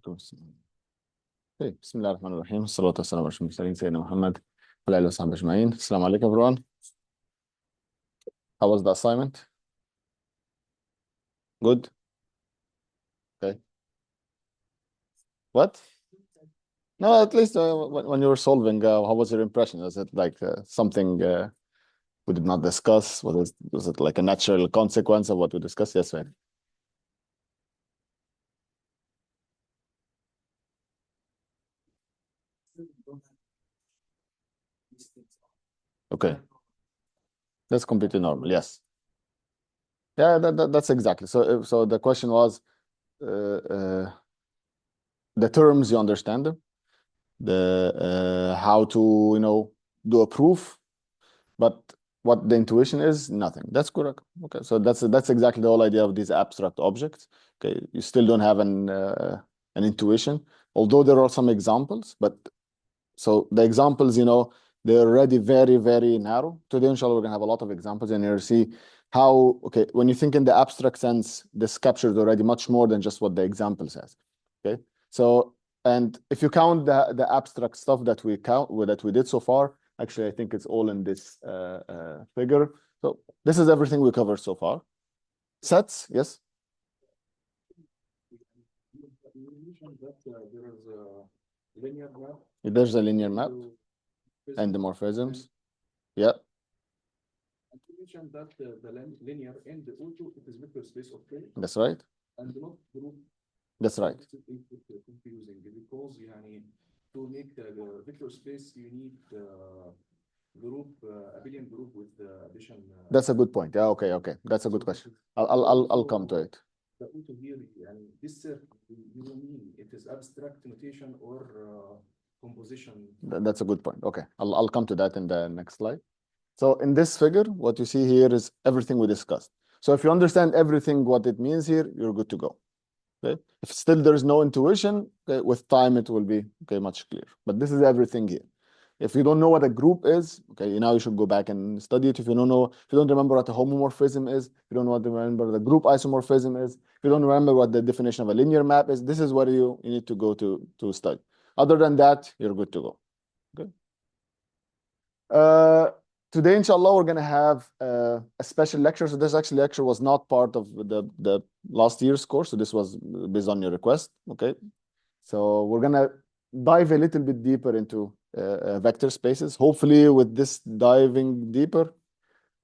عليكم السلام. طيب، بسم الله الرحمن الرحيم، والصلاة والسلام على أشرف المرسلين سيدنا محمد وعلى آله وصحبه أجمعين. السلام عليكم everyone. How was the assignment? Good? Okay. What? No, at least when you were solving, how was your impression? Was it like something we did not discuss? Was it like a natural consequence of what we discussed? Yes, right. Okay. That's completely normal. Yes. Yeah, that's exactly. So the question was the terms, you understand them, the how to do a proof, but what the intuition is, nothing. That's correct. Okay, so that's exactly the whole idea of these abstract objects. Okay, you still don't have an intuition, although there are some examples, but so the examples, they're already very, very narrow. Today, inshallah, we're gonna have a lot of examples, and you'll see how, okay, when you think in the abstract sense, this captures already much more than just what the example says. Okay, so and if you count the abstract stuff that we did so far, actually, I think it's all in this figure. So this is everything we covered so far. Sets, yes. You mentioned that there is a linear map. There's a linear map. Endomorphisms. Yeah. And you mentioned that the linear and the auto it is vector space of K. That's right. And not group. That's right. It's confusing because to make the vector space you need group abelian group with addition. That's a good point. Yeah. Okay. That's a good question. I'll come to it. The auto here and this you mean it is abstract notation or composition? That's a good point. Okay, I'll come to that in the next slide. So in this figure, what you see here is everything we discussed. So if you understand everything, what it means here, you're good to go. Okay. If still there is no intuition, okay, with time it will be much clearer. But this is everything here. If you don't know what a group is, okay, now you should go back and study it. If you don't remember what a homomorphism is, if you don't remember the group isomorphism is, if you don't remember what the definition of a linear map is, this is where you need to go to study. Other than that, you're good to go. Okay. Today, inshallah, we're going to have a special lecture. So this actually lecture was not part of the last year's course. So this was based on your request. Okay. So we're going to dive a little bit deeper into vector spaces. Hopefully with this diving deeper,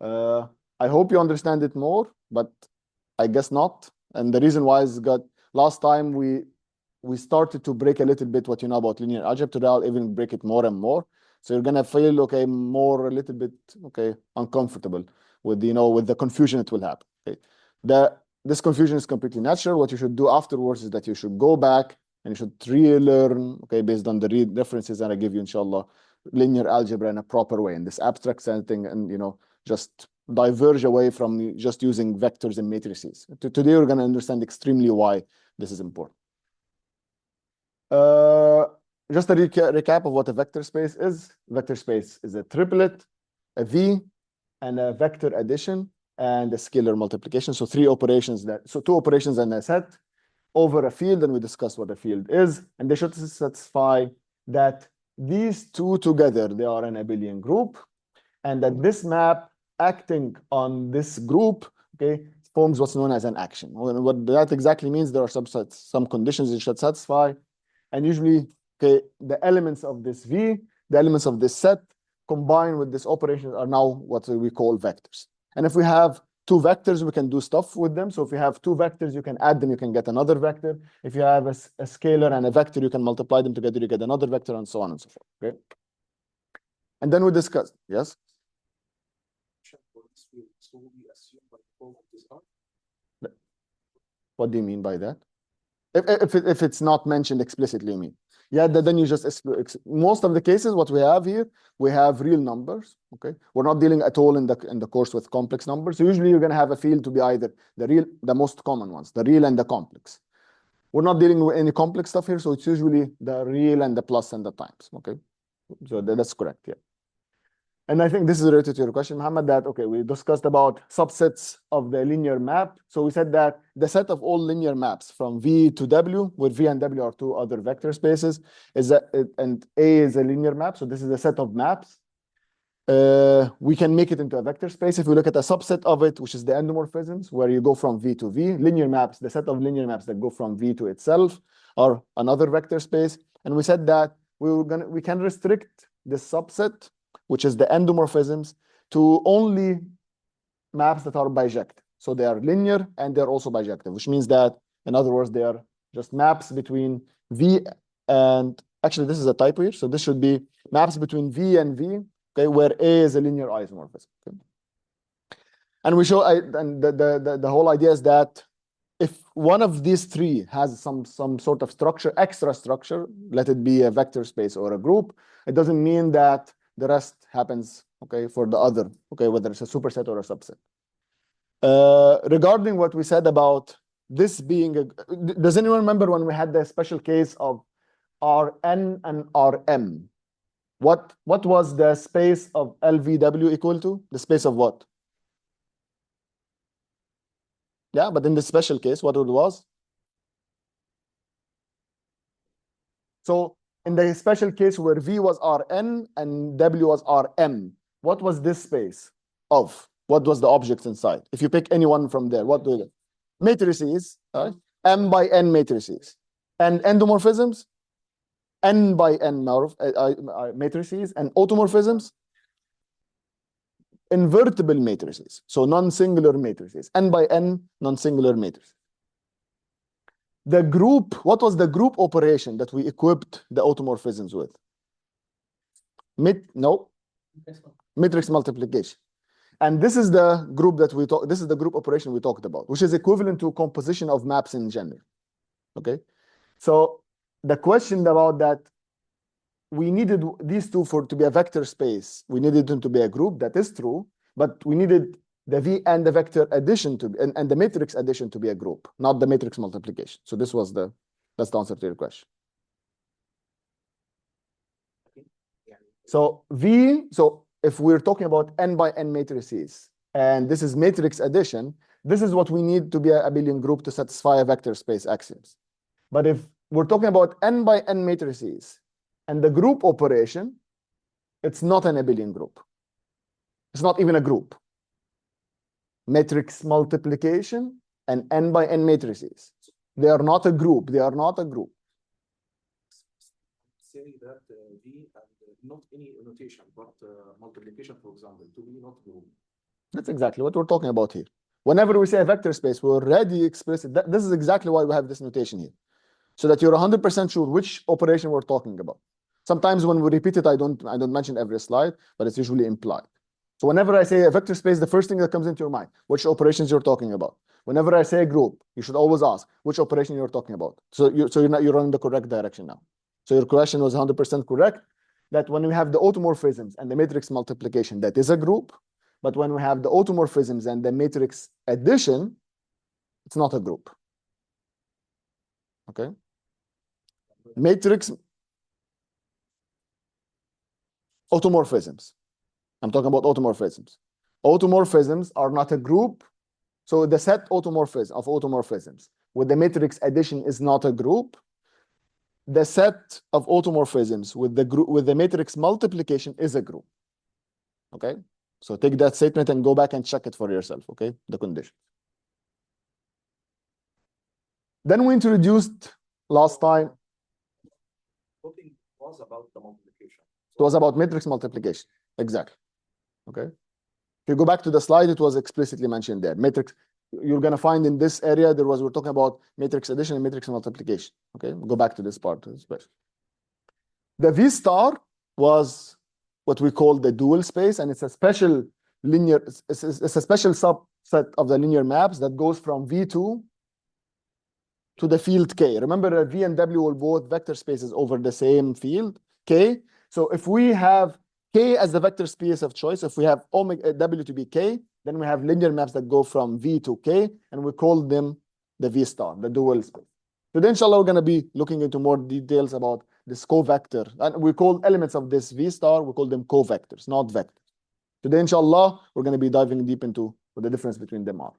I hope you understand it more, but I guess not. And the reason why is last time we started to break a little bit what you know about linear algebra. Today I'll even break it more and more. So you're gonna feel a little bit uncomfortable with with the confusion it will happen. Okay, this confusion is completely natural. What you should do afterwards is that you should go back and you should relearn, based on the references that I give you, inshallah, linear algebra in a proper way in this abstract setting, and just diverge away from just using vectors and matrices. Today we're gonna understand extremely why this is important. Just a recap of what a vector space is. Vector space is a triplet, a V, and a vector addition, and a scalar multiplication. So two operations and a set over a field, and we discussed what a field is, and they should satisfy that these two together, they are an abelian group, and that this map acting on this group, forms what's known as an action. What that exactly means, there are some conditions it should satisfy, and usually, the elements of this V, the elements of this set, combined with this operation are now what we call vectors. And if we have two vectors, we can do stuff with them. So if you have two vectors, you can add them, you can get another vector. If you have a scalar and a vector, you can multiply them together, you get another vector, and so on and so forth. Okay. And then we discuss, yes? What do you mean by that? If it's not mentioned explicitly, you mean? Yeah, then you just most of the cases, what we have here, we have real numbers. Okay, we're not dealing at all in the course with complex numbers. So usually you're going to have a field to be either the most common ones, the real and the complex. We're not dealing with any complex stuff here, so it's usually the real and the plus and the times. Okay, so that's correct. Yeah. And I think this is related to your question, Muhammad, that, okay, we discussed about subsets of the linear map. So we said that the set of all linear maps from V to W, where V and W are two other vector spaces, is that, and A is a linear map. So this is a set of maps. We can make it into a vector space if we look at a subset of it, which is the endomorphisms, where you go from V to V. Linear maps, the set of linear maps that go from V to itself, are another vector space. And we said that we can restrict this subset, which is the endomorphisms, to only maps that are bijective. So they are linear and they're also bijective, which means that, in other words, they are just maps between V and, actually, this is a typo here. So this should be maps between V and V, okay, where A is a linear isomorphism. Okay? And we show, and the whole idea is that if one of these three has some sort of structure, extra structure, let it be a vector space or a group, it doesn't mean that the rest happens, okay, for the other, okay, whether it's a superset or a subset. Regarding what we said about this being a, does anyone remember when we had the special case of Rn and Rm? What was the space of LVW equal to? The space of what? Yeah, but in the special case, what it was? So in the special case where V was Rn and W was Rm, what was this space of? What was the object inside? If you pick any one from there, what do you get? Matrices, right? M by N matrices. And endomorphisms? N by N matrices. And automorphisms? Invertible matrices. So non-singular matrices. N by N non-singular matrices. The group, what was the group operation that we equipped the automorphisms with? No. Matrix multiplication. And this is the group that we talk, this is the group operation we talked about, which is equivalent to composition of maps in general. Okay. So the question about that, we needed these two to be a vector space. We needed them to be a group. That is true, but we needed the V and the vector addition to and the matrix addition to be a group, not the matrix multiplication. So this was that's the answer to your question. So if we're talking about N by N matrices, and this is matrix addition, this is what we need to be a abelian group to satisfy a vector space axioms. But if we're talking about N by N matrices and the group operation, it's not an abelian group. It's not even a group. Matrix multiplication and N by N matrices. They are not a group. They are not a group. Say that V and not any notation, but multiplication, for example, to be not group. That's exactly what we're talking about here. Whenever we say a vector space, we already explicit. This is exactly why we have this notation here, so that you're 100% sure which operation we're talking about. Sometimes when we repeat it, I don't mention every slide, but it's usually implied. So whenever I say a vector space, the first thing that comes into your mind, which operations you're talking about. Whenever I say a group, you should always ask which operation you're talking about. So you're in the correct direction now. So your question was 100% correct, that when we have the automorphisms and the matrix multiplication, that is a group. But when we have the automorphisms and the matrix addition, it's not a group. Okay? Matrix automorphisms. I'm talking about automorphisms. Automorphisms are not a group. So the set automorphisms with the matrix addition is not a group. The set of automorphisms with the matrix multiplication is a group. Okay? So take that statement and go back and check it for yourself, okay? The condition. Then we introduced last time. Talking was about the multiplication. It was about matrix multiplication. Exactly. Okay. If you go back to the slide, it was explicitly mentioned there. Matrix, you're going to find in this area, we're talking about matrix addition and matrix multiplication. Okay. We'll go back to this part especially. The V star was what we call the dual space, and it's a special linear, it's a special subset of the linear maps that goes from V2 to the field K. Remember, V and W will both vector spaces over the same field, K. So if we have K as the vector space of choice, if we have omega W to be K, then we have linear maps that go from V to K, and we call them the V star, the dual space. Today, inshallah, we're going to be looking into more details about this covector. And we call elements of this V star, we call them covectors, not vectors. Today, inshallah, we're going to be diving deep into what the difference between them are.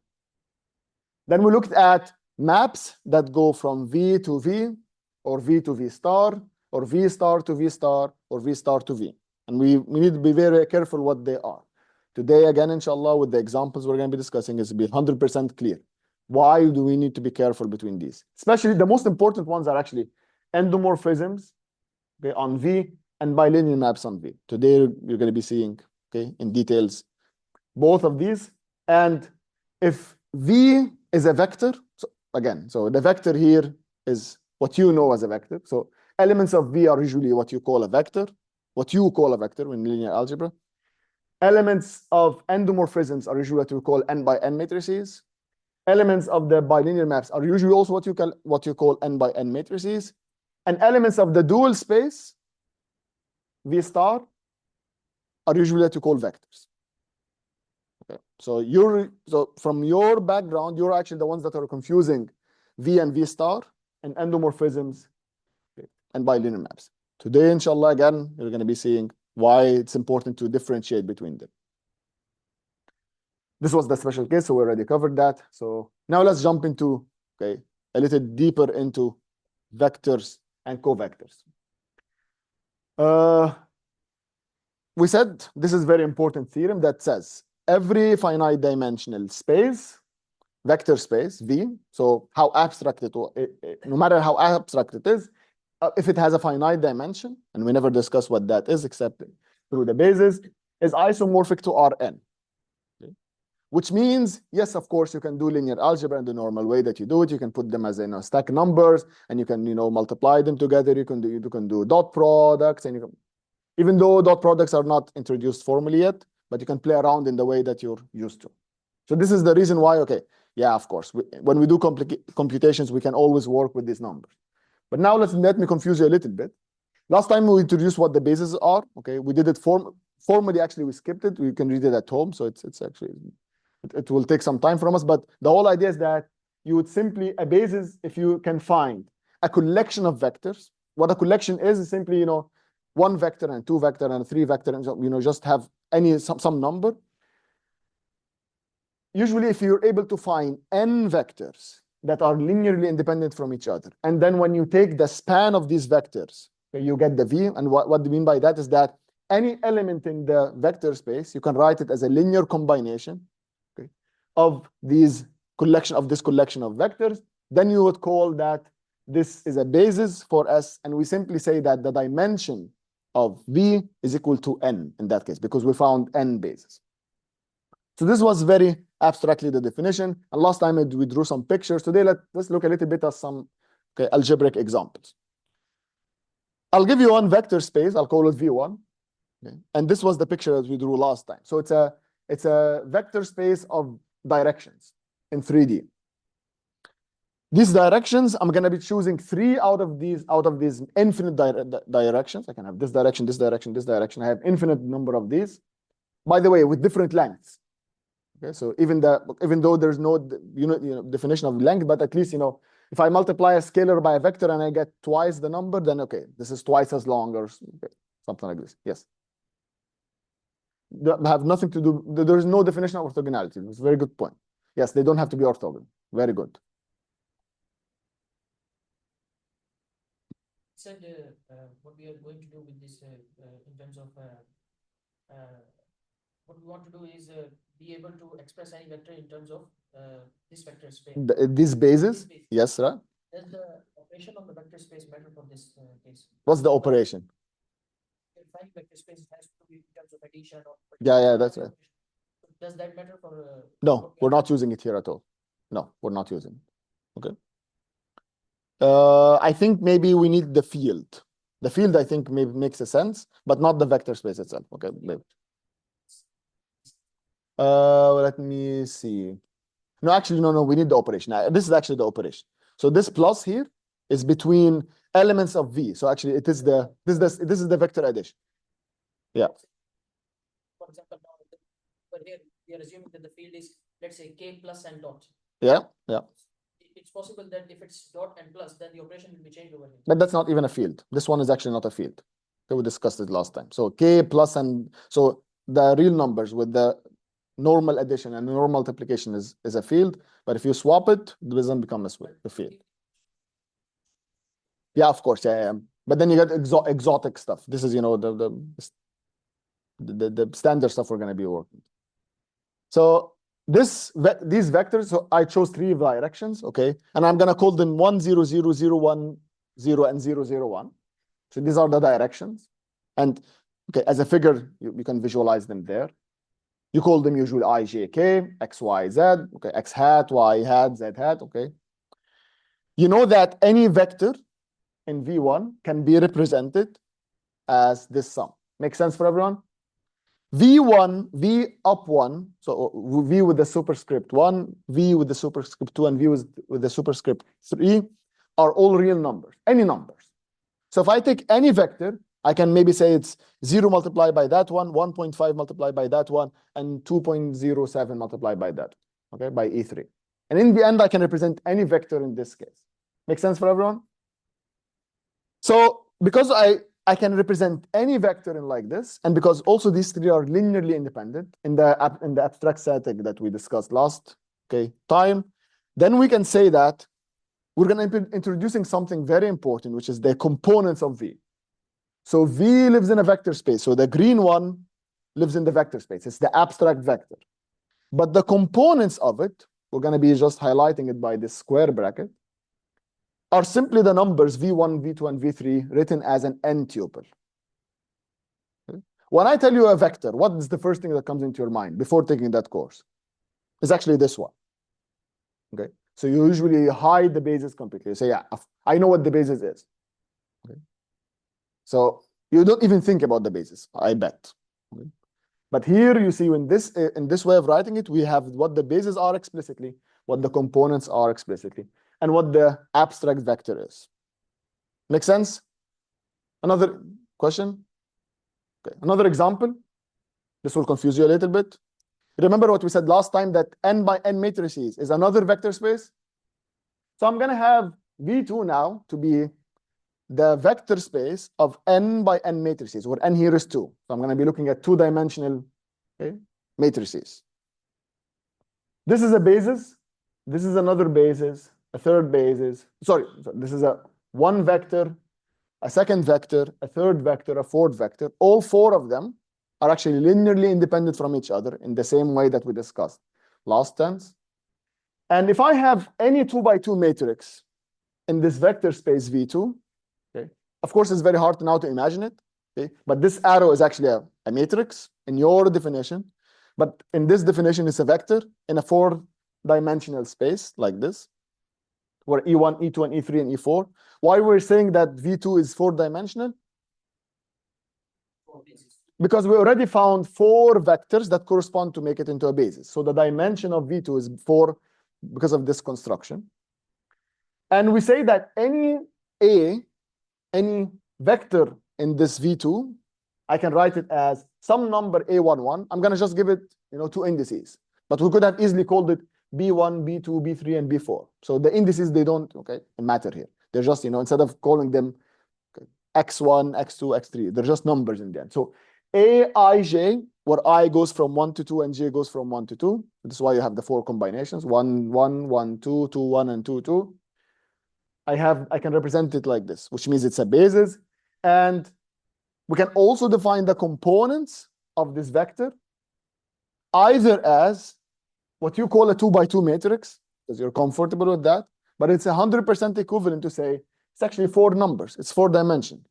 Then we looked at maps that go from V to V, or V to V star, or V star to V star, or V star to V. And we need to be very careful what they are. Today, again, inshallah, with the examples we're going to be discussing, is to be 100% clear. Why do we need to be careful between these? Especially the most important ones are actually endomorphisms, okay, on V, and bilinear maps on V. Today, you're going to be seeing, okay, in details, both of these. And if V is a vector, so again, so the vector here is what you know as a vector. So elements of V are usually what you call a vector, in linear algebra. Elements of endomorphisms are usually what we call n by n matrices. Elements of the bilinear maps are usually also what you call n by n matrices. And elements of the dual space, V star, are usually what you call vectors. Okay. So from your background, you're actually the ones that are confusing V and V star and endomorphisms, okay, and bilinear maps. Today, inshallah, again, you're going to be seeing why it's important to differentiate between them. This was the special case, so we already covered that. So now let's jump into, okay, a little deeper into vectors and covectors. We said this is very important theorem that says every finite dimensional space, vector space, V, so how abstract no matter how abstract it is, if it has a finite dimension, and we never discuss what that is except through the basis, is isomorphic to Rn. Okay. Which means, yes, of course, you can do linear algebra in the normal way that you do it. You can put them as stack numbers, and you can multiply them together. You can do dot products, and even though dot products are not introduced formally yet, but you can play around in the way that you're used to. So this is the reason why, okay, yeah, of course, when we do computations, we can always work with these numbers. But now let me confuse you a little bit. Last time we introduced what the bases are, okay, we did it formally, actually, we skipped it. We can read it at home, so it's actually, it will take some time from us, but the whole idea is that you would simply, a basis, if you can find a collection of vectors, what a collection is simply, one vector and two vector and three vector, and just have some number. Usually, if you're able to find n vectors that are linearly independent from each other, and then when you take the span of these vectors, you get the V. And what do you mean by that is that any element in the vector space, you can write it as a linear combination, okay, of this collection of vectors. Then you would call that this is a basis for S, and we simply say that the dimension of V is equal to n in that case, because we found n bases. So this was very abstractly the definition. And last time we drew some pictures. Today, let's look a little bit at some algebraic examples. I'll give you one vector space. I'll call it V1. Okay. And this was the picture that we drew last time. So it's a vector space of directions in 3D. These directions, I'm going to be choosing 3 out of these infinite directions. I can have this direction, this direction, this direction. I have infinite number of these, by the way, with different lengths. Okay, so even though there's no definition of length, but at least if I multiply a scalar by a vector and I get twice the number, then okay, this is twice as long, or something like this. Yes. They have nothing to do. There is no definition of orthogonality. It's a very good point. Yes, they don't have to be orthogonal. Very good. Said what we are going to do with this in terms of what we want to do is be able to express any vector in terms of this vector space. These bases? Yes, right. Does the operation of the vector space matter for this case? What's the operation? Finding vector space has to be in terms of addition or. Yeah, that's right. Does that matter for? No, we're not using it here at all. No, we're not using it. Okay. I think maybe we need the field. The field, I think, maybe makes a sense, but not the vector space itself. Okay, maybe. Let me see. No, actually, no, we need the operation. This is actually the operation. So this plus here is between elements of V. So actually, this is the vector addition. Yeah. For example, now, but here we are assuming that the field is, let's say, K plus and dot. Yeah. It's possible that if it's dot and plus, then the operation will be changed over here. But that's not even a field. This one is actually not a field. Okay, we discussed it last time. So K plus and so the real numbers with the normal addition and normal multiplication is a field, but if you swap it, it doesn't become a field. Yeah, of course, yeah. But then you get exotic stuff. This is, you know, the standard stuff we're going to be working. So these vectors, so I chose 3 directions, okay, and I'm going to call them 1, 0, 0, 0, 1, 0, and 0, 0, 1. So these are the directions, and okay, as a figure, you can visualize them there. You call them usually I, J, K, X, Y, Z, okay, X hat, Y hat, Z hat, okay. You know that any vector in V1 can be represented as this sum. Make sense for everyone? V1, V up 1, so V with the superscript 1, V with the superscript 2, and V with the superscript 3 are all real numbers, any numbers. So if I take any vector, I can maybe say it's 0 multiplied by that one, 1.5 multiplied by that one, and 2.07 multiplied by that, okay, by E3. And in the end, I can represent any vector in this case. Make sense for everyone? So because I can represent any vector in like this, and because also these 3 are linearly independent in the abstract static that we discussed last time, then we can say that we're going to be introducing something very important, which is the components of V. So V lives in a vector space. So the green one lives in the vector space. It's the abstract vector. But the components of it, we're going to be just highlighting it by this square bracket, are simply the numbers V1, V2, and V3 written as an n-tuple. Okay? When I tell you a vector, what is the first thing that comes into your mind before taking that course? It's actually this one. Okay, so you usually hide the basis completely. You say, yeah, I know what the basis is. Okay? So you don't even think about the basis, I bet. Okay? But here you see in this way of writing it, we have what the bases are explicitly, what the components are explicitly, and what the abstract vector is. Make sense? Another question? Okay. Another example. This will confuse you a little bit. Remember what we said last time, that n by n matrices is another vector space? So I'm going to have V2 now to be the vector space of n by n matrices, where n here is 2. So I'm going to be looking at 2-dimensional matrices. This is a basis. This is another basis, a third basis. Sorry, this is a one vector, a second vector, a third vector, a fourth vector. All 4 of them are actually linearly independent from each other in the same way that we discussed last tense. And if I have any 2-by-2 matrix in this vector space V2, okay, of course, it's very hard now to imagine it, okay, but this arrow is actually a matrix in your definition. But in this definition, it's a vector in a 4-dimensional space like this, where E1, E2, and E3, and E4. Why we're saying that V2 is 4-dimensional? Because we already found 4 vectors that correspond to make it into a basis. So the dimension of V2 is 4 because of this construction. And we say that any vector in this V2, I can write it as some number A11. I'm going to just give it, 2 indices. But we could have easily called it B1, B2, B3, and B4. So the indices, they don't matter here. They're just, instead of calling them X1, X2, X3, they're just numbers in the end. So Aij, where I goes from 1 to 2 and J goes from 1 to 2. This is why you have the 4 combinations, 1, 1, 1, 2, 2, 1, and 2, 2. I can represent it like this, which means it's a basis. And we can also define the components of this vector either as what you call a 2-by-2 matrix, because you're comfortable with that, but it's 100% equivalent to say it's actually 4 numbers. It's 4 dimension.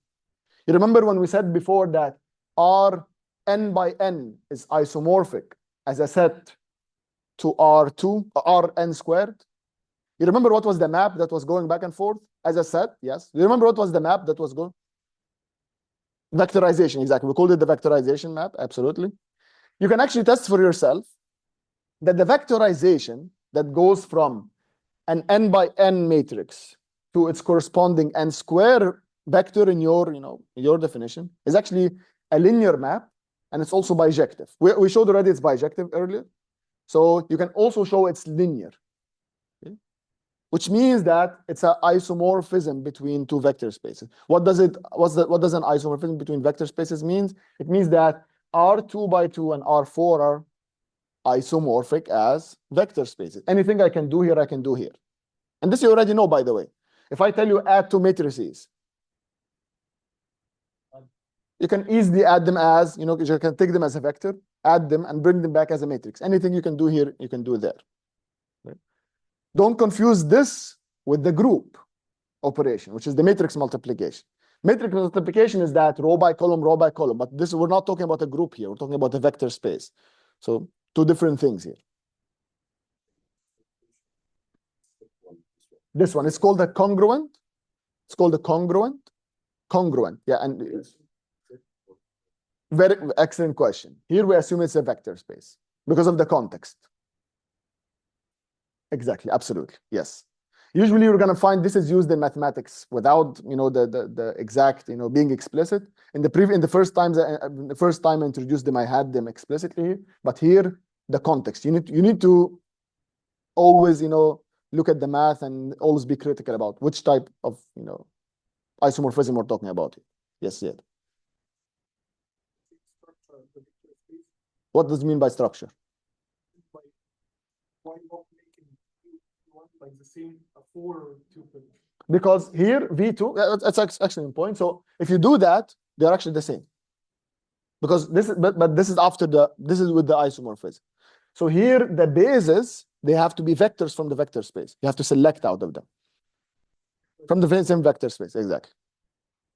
You remember when we said before that R n by n is isomorphic as a set to R2, Rn squared? You remember what was the map that was going back and forth as a set? Yes. You remember what was the map that was going? Vectorization, exactly. We called it the vectorization map, absolutely. You can actually test for yourself that the vectorization that goes from an n by n matrix to its corresponding n square vector in your definition is actually a linear map, and it's also bijective. We showed already it's bijective earlier. So you can also show it's linear, okay? Which means that it's an isomorphism between 2 vector spaces. What does an isomorphism between vector spaces mean? It means that R2 by 2 and R4 are isomorphic as vector spaces. Anything I can do here, I can do here. And this you already know, by the way. If I tell you add two matrices, you can easily add them as, you can take them as a vector, add them, and bring them back as a matrix. Anything you can do here, you can do there. Right? Don't confuse this with the group operation, which is the matrix multiplication. Matrix multiplication is that row by column, but this we're not talking about a group here. We're talking about a vector space. So two different things here. This one is called a congruent. It's called a congruent. Congruent, yeah, and very excellent question. Here we assume it's a vector space because of the context. Exactly, absolutely, yes. Usually you're going to find this is used in mathematics without, the exact, being explicit. In the first time I introduced them, I had them explicitly, but here the context. You need to always, look at the math and always be critical about which type of, isomorphism we're talking about here. Yes, yeah. What does it mean by structure? Why not making one like the same 4 or 2? Because here V2, that's actually the point. So if you do that, they're actually the same. Because this is, but this is this is with the isomorphism. So here the bases, they have to be vectors from the vector space. You have to select out of them. From the same vector space, exactly.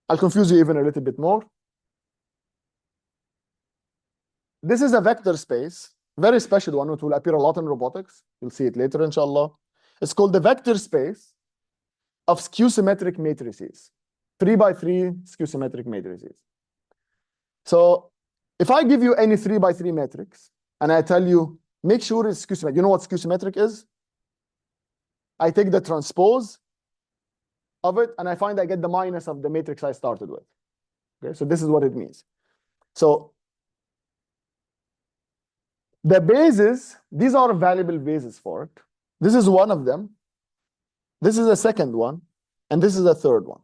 I'll confuse you even a little bit more. This is a vector space, very special one, which will appear a lot in robotics. You'll see it later, inshallah. It's called the vector space of skew-symmetric matrices, 3 by 3 skew-symmetric matrices. So if I give you any 3 by 3 matrix, and I tell you, make sure it's skew-symmetric. You know what skew-symmetric is? I take the transpose of it, and I find I get the minus of the matrix I started with. Okay, so this is what it means. So the bases, these are valuable bases for it. This is one of them. This is a second one, and this is a third one.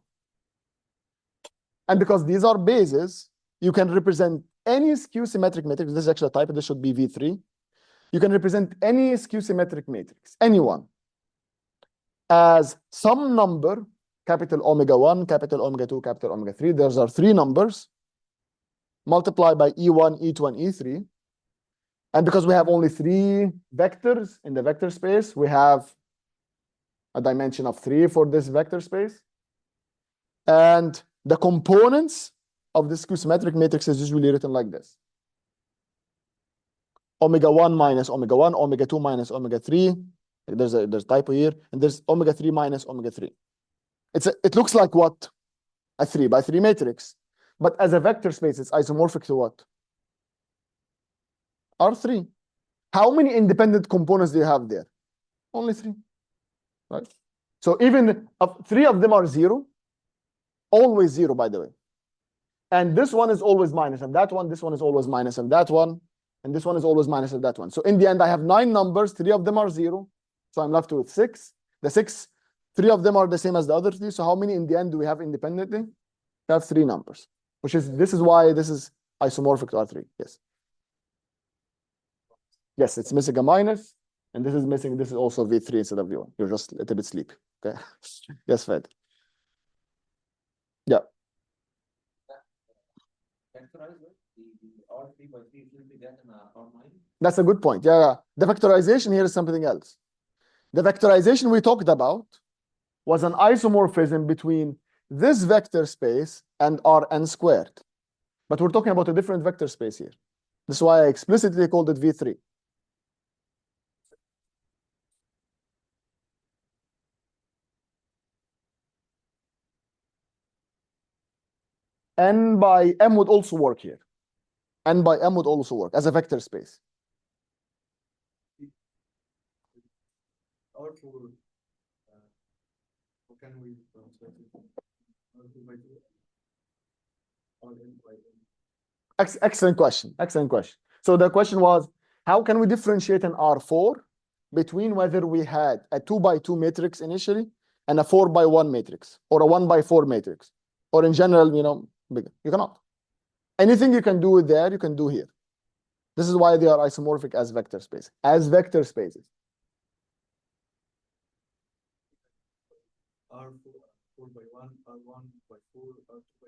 And because these are bases, you can represent any skew-symmetric matrix. This is actually a type, this should be V3. You can represent any skew-symmetric matrix, any one, as some number, capital omega 1, capital omega 2, capital omega 3. Those are 3 numbers multiplied by E1, E2, and E3. And because we have only 3 vectors in the vector space, we have a dimension of 3 for this vector space. And the components of this skew-symmetric matrix is usually written like this. Omega 1 minus omega 1, omega 2 minus omega 3. There's a typo here. And there's omega 3 minus omega 3. It looks like what? A 3 by 3 matrix. But as a vector space, it's isomorphic to what? R3. How many independent components do you have there? Only 3. Right? So even 3 of them are 0. Always 0, by the way. And this one is always minus of that one. This one is always minus of that one. And this one is always minus of that one. So in the end, I have 9 numbers. 3 of them are 0. So I'm left with 6. The 6, 3 of them are the same as the other 3. So how many in the end do we have independently? That's 3 numbers. This is why this is isomorphic to R3. Yes. Yes, it's missing a minus. And this is missing. This is also V3 instead of V1. You're just a little bit sleepy. Okay. Yes, Fahd. Yeah. That's a good point. Yeah. The factorization here is something else. The factorization we talked about was an isomorphism between this vector space and Rn squared. But we're talking about a different vector space here. This is why I explicitly called it V3. N by M would also work here. N by M would also work as a vector space. Or for how can we translate it? Excellent question. Excellent question. So the question was, how can we differentiate an R4 between whether we had a 2 by 2 matrix initially and a 4 by 1 matrix or a 1 by 4 matrix, or in general, bigger? You cannot. Anything you can do there, you can do here. This is why they are isomorphic as vector space, as vector spaces. R4 by 1, R1 by 4, R2 by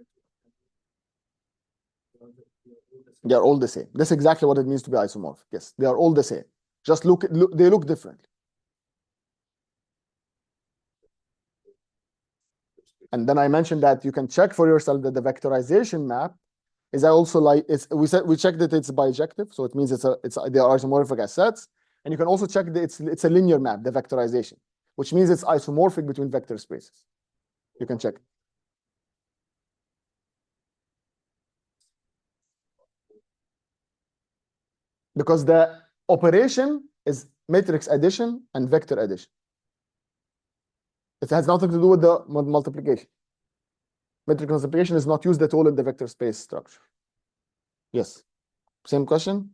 2. They are all the same. That's exactly what it means to be isomorphic. Yes, they are all the same. Just they look differently. And then I mentioned that you can check for yourself that the vectorization map is also like we checked that it's bijective, so it means they are isomorphic as sets. And you can also check that it's a linear map, the vectorization, which means it's isomorphic between vector spaces. You can check. Because the operation is matrix addition and vector addition. It has nothing to do with the multiplication. Matrix multiplication is not used at all in the vector space structure. Yes. Same question?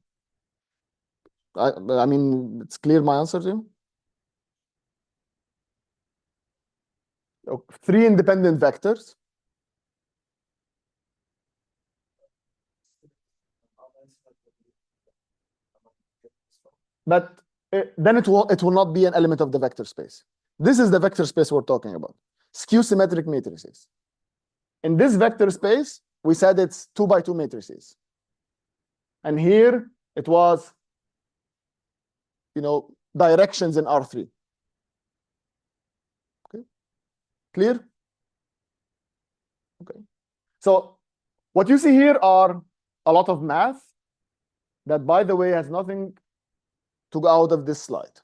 I mean, it's clear my answer to you? Okay. 3 independent vectors. But then it will not be an element of the vector space. This is the vector space we're talking about. Skew symmetric matrices. In this vector space, we said it's 2 by 2 matrices. And here it was, directions in R3. Okay. Clear? Okay. So what you see here are a lot of math that, by the way, has nothing to go out of this slide.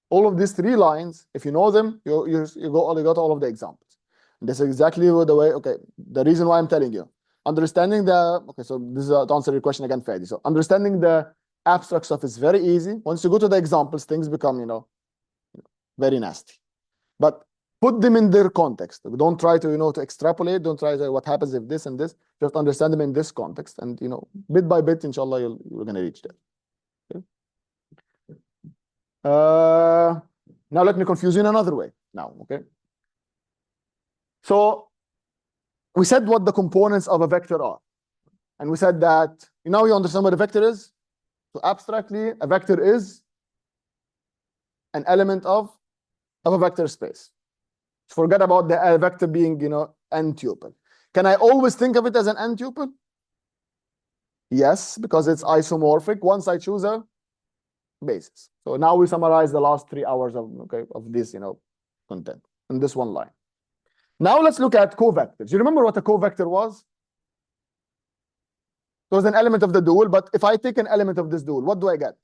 All of these 3 lines, if you know them, you got all of the examples. And this is exactly the way, okay, the reason why I'm telling you. Understanding so this is to answer your question again, Fahd. So understanding the abstract stuff is very easy. Once you go to the examples, things become, very nasty. But put them in their context. Don't try to, to extrapolate. Don't try to what happens if this and this. Just understand them in this context. And, bit by bit, inshallah, you're going to reach there. Now let me confuse you in another way now, okay? So we said what the components of a vector are. And we said that, now you understand what a vector is? So abstractly, a vector is an element of a vector space. Forget about the vector being, n-tuple. Can I always think of it as an n-tuple? Yes, because it's isomorphic once I choose a basis. So now we summarize the last 3 hours of this, content in this one line. Now let's look at covectors. You remember what a covector was? It was an element of the dual, but if I take an element of this dual, what do I get?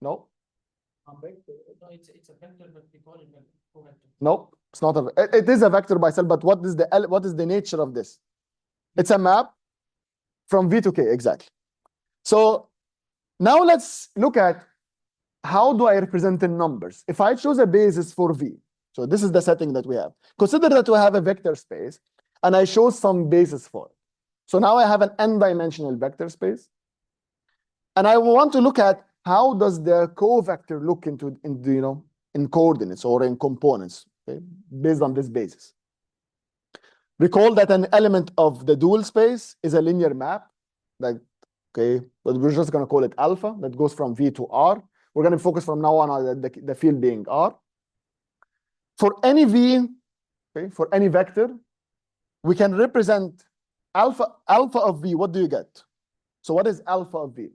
No? No, it's a vector, but we call it a covector. No, it's not it is a vector by itself, but what is the nature of this? It's a map from V to K, exactly. So now let's look at how do I represent in numbers. If I choose a basis for V, so this is the setting that we have. Consider that we have a vector space, and I show some basis for it. So now I have an n-dimensional vector space, and I want to look at how does the covector look in coordinates or in components, okay, based on this basis. Recall that an element of the dual space is a linear map, but we're just going to call it alpha, that goes from V to R. We're going to focus from now on the field being R. For any V, for any vector, we can represent alpha of V. What do you get? So what is alpha of V?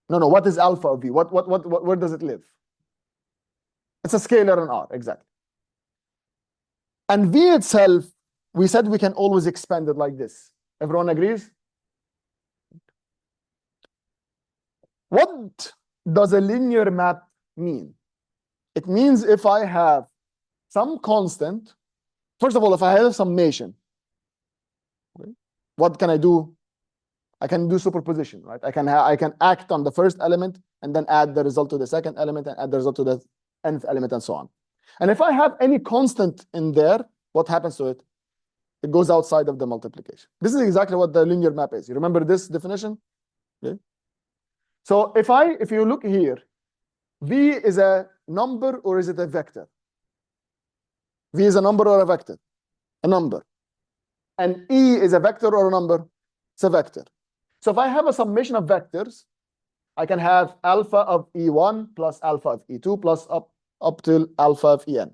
No. What is alpha of V? Where does it live? It's a scalar in R, exactly. And V itself, we said we can always expand it like this. Everyone agrees? What does a linear map mean? It means if I have some constant, first of all, if I have summation, what can I do? I can do superposition, right? I can act on the first element and then add the result to the second element and add the result to the nth element and so on. And if I have any constant in there, what happens to it? It goes outside of the multiplication. This is exactly what the linear map is. You remember this definition? Okay. So if you look here, V is a number or is it a vector? V is a number or a vector? A number. And E is a vector or a number? It's a vector. So if I have a summation of vectors, I can have alpha of E1 plus alpha of E2 plus up till alpha of En.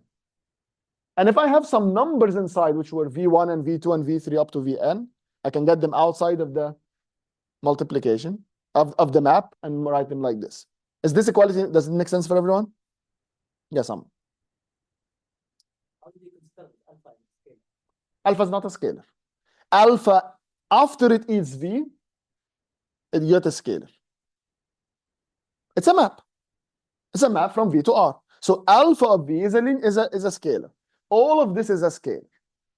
And if I have some numbers inside, which were V1 and V2 and V3 up to Vn, I can get them outside of the multiplication of the map and write them like this. Is this equality? Does it make sense for everyone? Yes, How do you consider alpha in scale? alpha is not a scalar. Alpha, after it eats V, it gets a scalar. It's a map. It's a map from V to R. So alpha of V is a scalar. All of this is a scalar.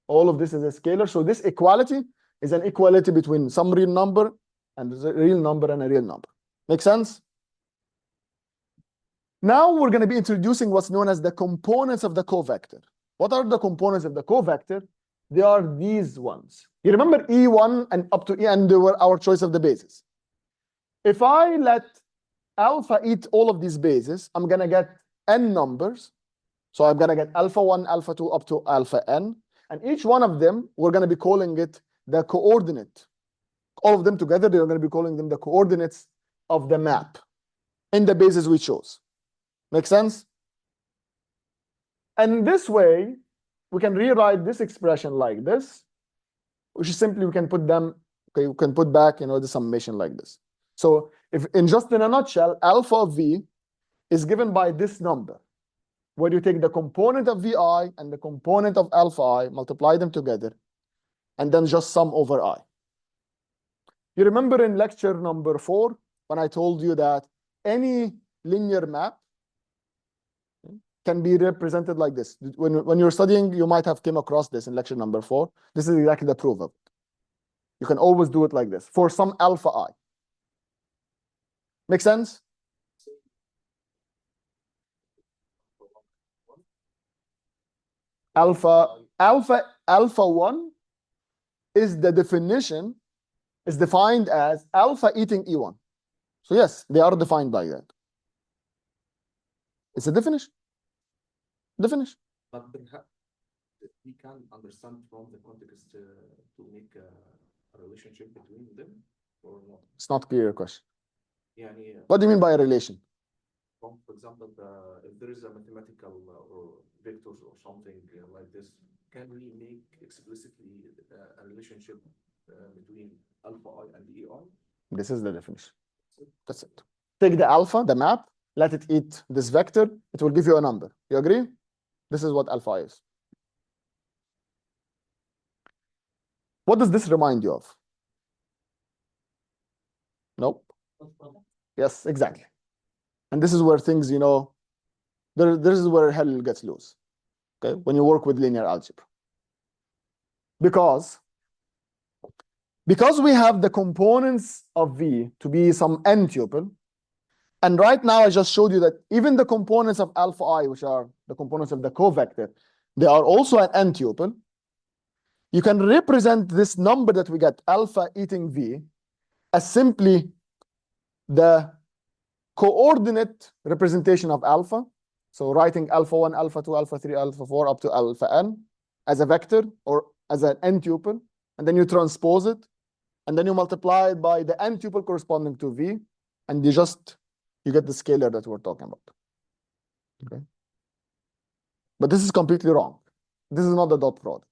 All of this is a scalar. So this equality is an equality between some real number and a real number and a real number. Make sense? Now we're going to be introducing what's known as the components of the covector. What are the components of the covector? They are these ones. You remember E1 and up to En, they were our choice of the bases. If I let alpha eat all of these bases, I'm going to get n numbers. So I'm going to get alpha 1, alpha 2, up to alpha n. And each one of them, we're going to be calling it the coordinate. All of them together, they're going to be calling them the coordinates of the map in the bases we chose. Make sense? And this way, we can rewrite this expression like this, which is simply we can put them, okay, we can put back, the summation like this. So if in a nutshell, alpha of V is given by this number, where you take the component of Vi and the component of alpha I, multiply them together, and then just sum over I. You remember in lecture number 4, when I told you that any linear map can be represented like this. When you're studying, you might have came across this in lecture number 4. This is exactly the proof of it. You can always do it like this for some alpha I. Make sense? Alpha 1 is the definition, is defined as alpha eating E1. So yes, they are defined by that. It's a definition. But perhaps we can understand from the context to make a relationship between them or not. It's not clear question. يعني, What do you mean by a relation? for example, if there is a mathematical or vectors or something like this, can we make explicitly a relationship between alpha I and EI? This is the definition. That's it. Take the alpha, the map, let it eat this vector, it will give you a number. You agree? This is what alpha is. What does this remind you of? Nope. Yes, exactly. And this is where things, this is where hell gets loose. Okay, when you work with linear algebra. Because we have the components of V to be some n tuple, and right now I just showed you that even the components of alpha I, which are the components of the covector, they are also an n tuple. You can represent this number that we get, alpha eating V, as simply the coordinate representation of alpha. So writing alpha 1, alpha 2, alpha 3, alpha 4 up to alpha n as a vector or as an n tuple, and then you transpose it, and then you multiply it by the n tuple corresponding to V, and you get the scalar that we're talking about. Okay. But this is completely wrong. This is not the dot product.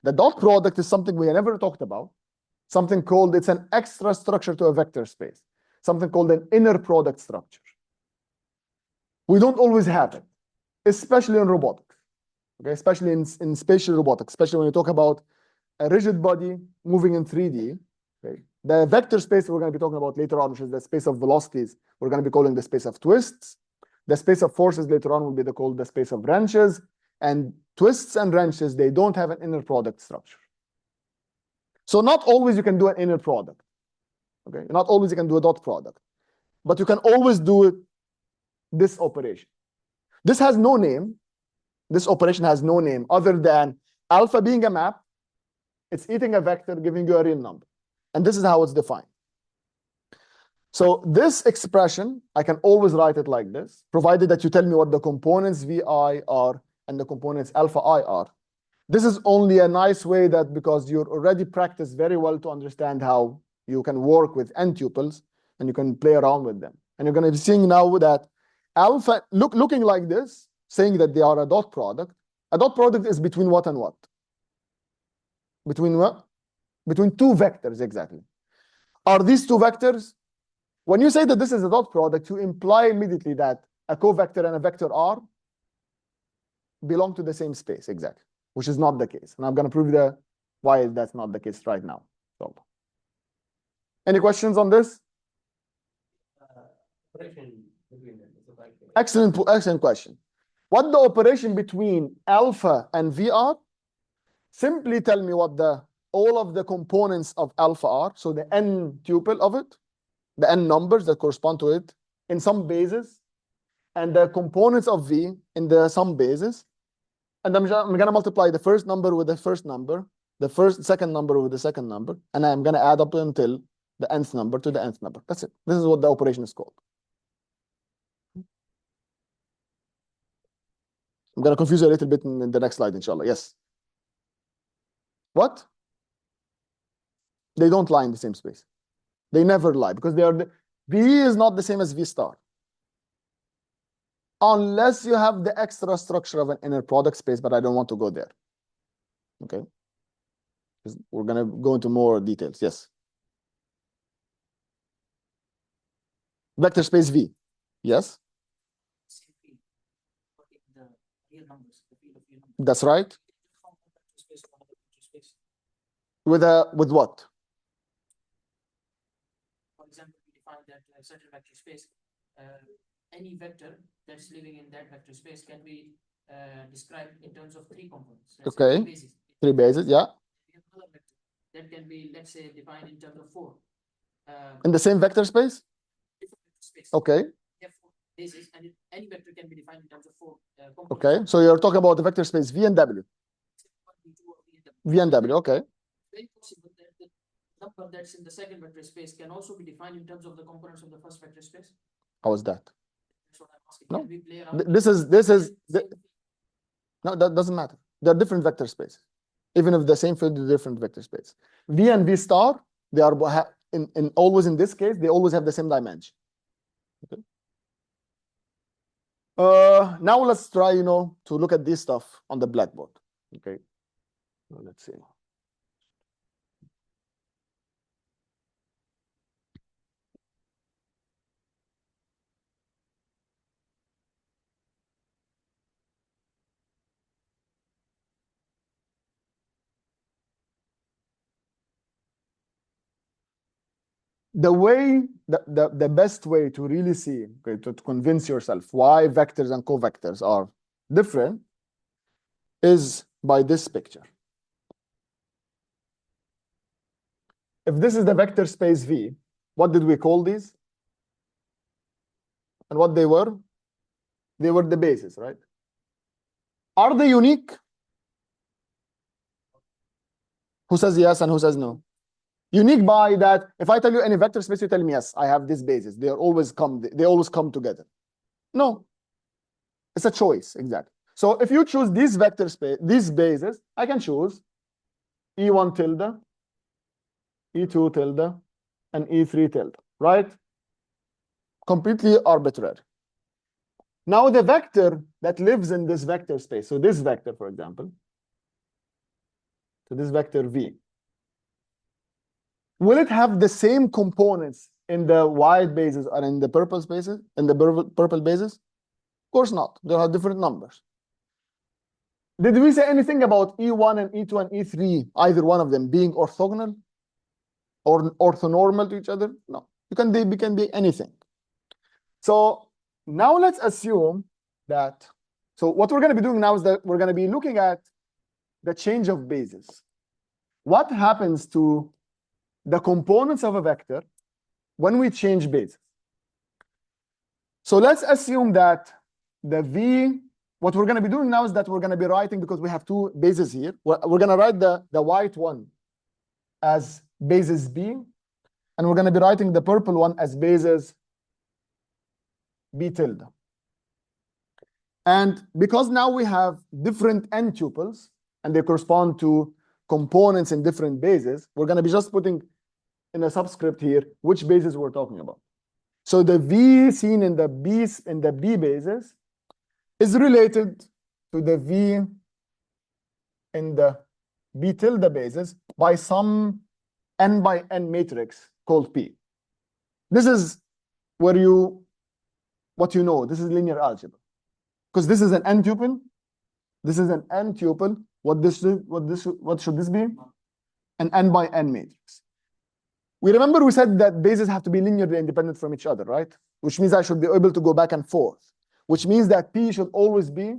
The dot product is something we never talked about, something called, it's an extra structure to a vector space, something called an inner product structure. We don't always have it, especially in robotics, okay? Especially in spatial robotics, especially when you talk about a rigid body moving in 3D. Okay? The vector space we're going to be talking about later on, which is the space of velocities, we're going to be calling the space of twists. The space of forces later on will be called the space of wrenches. And twists and wrenches, they don't have an inner product structure. So not always you can do an inner product. Okay, not always you can do a dot product, but you can always do it, this operation. This has no name. This operation has no name other than alpha being a map. It's eating a vector, giving you a real number. And this is how it's defined. So this expression, I can always write it like this, provided that you tell me what the components Vi are and the components alpha I are. This is only a nice way that because you're already practiced very well to understand how you can work with n tuples and you can play around with them. And you're going to be seeing now that alpha, looking like this, saying that they are a dot product. A dot product is between what and what? Between what? Between two vectors, exactly. Are these two vectors? When you say that this is a dot product, you imply immediately that a covector and a vector R belong to the same space, exactly, which is not the case. And I'm going to prove why that's not the case right now. So, any questions on this? Excellent question. What the operation between alpha and VR? Simply tell me what all of the components of alpha are. So the n tuple of it, the n numbers that correspond to it in some bases, and the components of V in the some bases. And I'm going to multiply the first number with the first number, the second number with the second number, and I'm going to add up until the nth number to the nth number. That's it. This is what the operation is called. I'm going to confuse you a little bit in the next slide, inshallah. Yes. What? They don't lie in the same space. They never lie because V is not the same as V star. Unless you have the extra structure of an inner product space, but I don't want to go there. Okay? We're going to go into more details. Yes. Vector space V. Yes. That's right. With what? For example, we define that certain vector space, any vector that's living in that vector space can be described in terms of three components. Okay. Three bases, yeah. We have another vector that can be, let's say, defined in terms of four. In the same vector space? Different vector space. Okay. We have four bases, and any vector can be defined in terms of four components. Okay, so you're talking about the vector space V and W. V and W, okay. Very possible that the number that's in the second vector space can also be defined in terms of the components of the first vector space. How is that? That's what I'm asking. No. Can we play around No, that doesn't matter. They're different vector spaces. Even if the same field is different vector space. V and V star, they are always in this case, they always have the same dimension. Okay. Now let's try, to look at this stuff on the blackboard. Okay. Let's see. The best way to really see, okay, to convince yourself why vectors and covectors are different is by this picture. If this is the vector space V, what did we call these? And what they were? They were the bases, right? Are they unique? Who says yes and who says no? Unique by that, if I tell you any vector space, you tell me yes, I have these bases. They always come together. No. It's a choice, exactly. So if you choose these vector space, these bases, I can choose E1 tilde, E2 tilde, and E3 tilde, right? Completely arbitrary. Now the vector that lives in this vector space, so this vector, for example, so this vector V, will it have the same components in the white bases and in the purple spaces, in the purple bases? Of course not. They have different numbers. Did we say anything about E1 and E2 and E3, either one of them being orthogonal or orthonormal to each other? No. They can be anything. So now let's assume that, so what we're going to be doing now is that we're going to be looking at the change of bases. What happens to the components of a vector when we change bases? So let's assume that the V, what we're going to be doing now is that we're going to be writing, because we have two bases here, we're going to write the white one as basis B, and we're going to be writing the purple one as basis B tilde. And because now we have different n tuples, and they correspond to components in different bases, we're going to be just putting in a subscript here which bases we're talking about. So the V seen in the B bases is related to the V in the B tilde bases by some n by n matrix called P. This is where what you know. This is linear algebra. Because this is an n tuple. This is an n tuple. What should this be? An n by n matrix. We remember we said that bases have to be linearly independent from each other, right? Which means I should be able to go back and forth. Which means that P should always be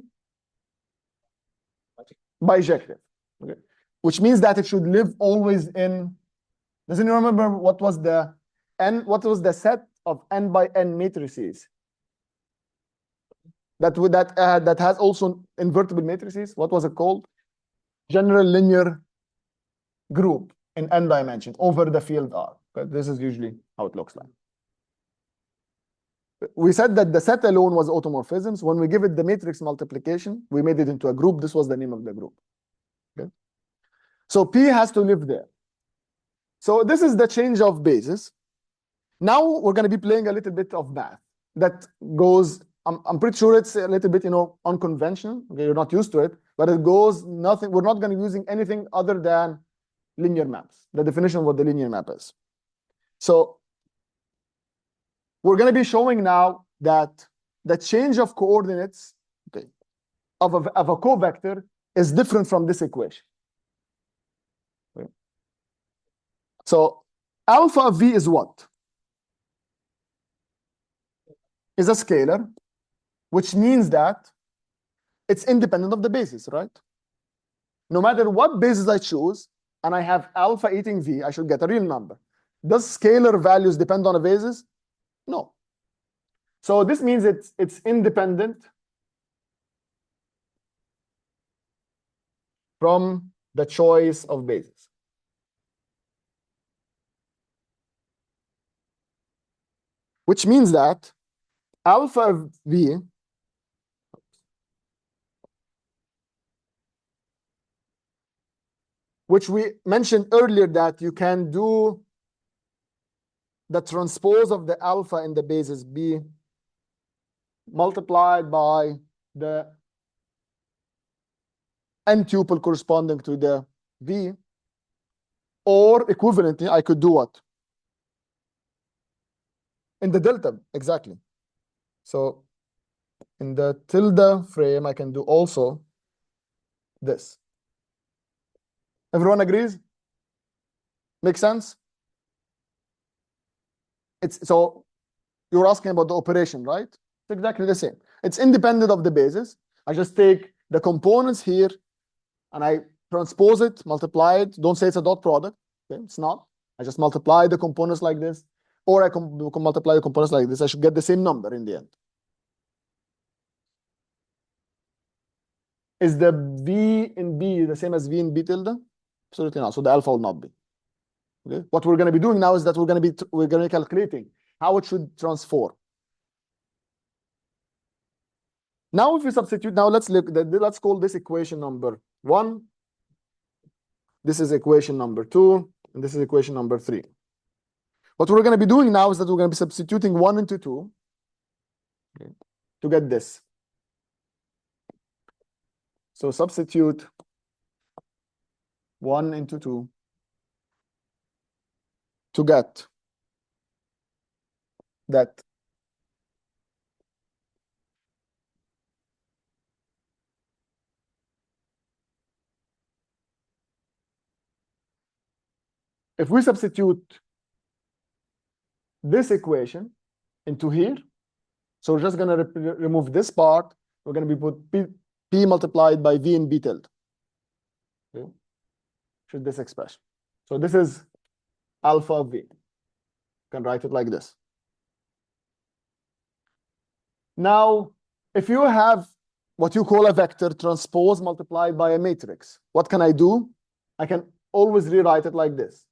bijective. Okay. Which means that it should live always in. Doesn't you remember what was the set of n by n matrices that has also invertible matrices? What was it called? General linear group in n dimensions over the field R. Okay, this is usually how it looks like. We said that the set alone was automorphisms. When we give it the matrix multiplication, we made it into a group. This was the name of the group. Okay. So P has to live there. So this is the change of bases. Now we're going to be playing a little bit of math that goes, I'm pretty sure it's a little bit, unconventional. Okay, you're not used to it, but it goes nothing. We're not going to be using anything other than linear maps, the definition of what the linear map is. So we're going to be showing now that the change of coordinates, okay, of a covector is different from this equation. Okay. So alpha V is what? Is a scalar, which means that it's independent of the basis, right? No matter what basis I choose, and I have alpha eating V, I should get a real number. Does scalar values depend on a basis? No. So this means it's independent from the choice of basis. Which means that alpha V which we mentioned earlier that you can do the transpose of the alpha in the basis B multiplied by the n tuple corresponding to the V, or equivalently, I could do what? In the delta, exactly. So in the tilde frame, I can do also this. Everyone agrees? Makes sense? So you're asking about the operation, right? It's exactly the same. It's independent of the basis. I just take the components here and I transpose it, multiply it. Don't say it's a dot product. Okay? It's not. I just multiply the components like this, or I can multiply the components like this. I should get the same number in the end. Is the V in B the same as V in B tilde? Absolutely not. So the alpha will not be. Okay? What we're going to be doing now is that we're going to be calculating how it should transform. Now, if we substitute, now let's call this equation number 1. This is equation number 2, and this is equation number 3. What we're going to be doing now is that we're going to be substituting 1 into 2, okay, to get this. So substitute 1 into 2 to get that. If we substitute this equation into here, so we're just going to remove this part. We're going to be put P multiplied by V in B tilde. Okay. Should this expression. So this is alpha V. You can write it like this. Now, if you have what you call a vector transpose multiplied by a matrix, what can I do? I can always rewrite it like this.